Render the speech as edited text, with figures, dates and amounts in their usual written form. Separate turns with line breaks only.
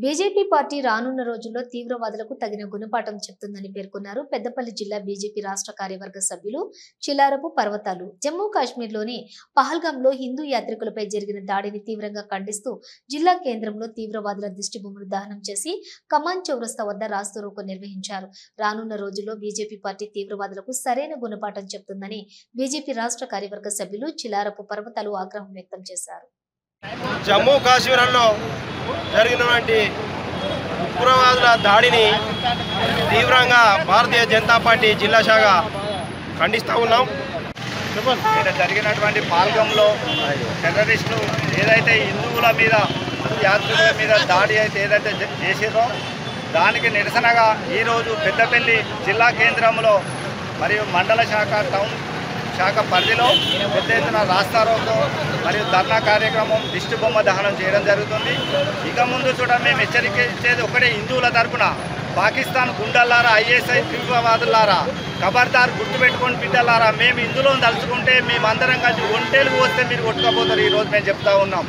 BJP party రానున్న రోజుల్లో తీవ్రవాదులకు తగిన గుణపాఠం చెప్తుందని పేర్కొన్నారు పెద్దపల్లి జిల్లా బీజేపీ రాష్ట్ర కార్యవర్గ సభ్యులు చిలారపు పర్వతాలు. జమ్మూ కాశ్మీర్లోని పహల్గాంలో హిందూ యాత్రికులపై జరిగిన దాడిని తీవ్రంగా ఖండిస్తూ జిల్లా కేంద్రంలో తీవ్రవాదుల దిష్టిబొమ్మను దహనం చేసి కమాన్ చౌరస్తా వద్ద రాస్తారోకో నిర్వహించారు. రానున్న రోజుల్లో బీజేపీ పార్టీ తీవ్రవాదులకు సరైన గుణపాఠం చెప్తుందని బీజేపీ రాష్ట్ర కార్యవర్గ సభ్యులు చిలారపు పర్వతాలు ఆగ్రహం వ్యక్తం చేశారు.
జమ్మూ కాశ్మీర్లో జరిగినటువంటి ఉగ్రవాదుల దాడిని తీవ్రంగా భారతీయ జనతా పార్టీ జిల్లా శాఖ ఖండిస్తూ ఉన్నాం.
ఇక్కడ జరిగినటువంటి పాల్గంలో టెర్రరిస్టులు ఏదైతే హిందువుల మీద యాత్రికుల మీద దాడి అయితే ఏదైతే చేసిరో దానికి నిరసనగా ఈరోజు పెద్దపల్లి జిల్లా కేంద్రంలో మరియు మండల శాఖ టౌన్ శాఖ పరిధిలో పెద్ద ఎత్తున రాస్తారోకో మరియు ధర్నా కార్యక్రమం దిష్టిబొమ్మ దహనం చేయడం జరుగుతుంది. ఇక ముందు చూడ మేము హెచ్చరిక ఇచ్చేది ఒకటే, హిందువుల తరపున పాకిస్తాన్ గుండల్లారా, ఐఎస్ఐ తీవ్రవాదులారా, ఖబర్దార్ గుర్తుపెట్టుకొని బిడ్డలారా, మేము ఇందులో తలుచుకుంటే మేమందరం కలిసి ఒంటేలు పోస్తే మీరు కొట్టుకపోతారు ఈరోజు మేము చెప్తా ఉన్నాం.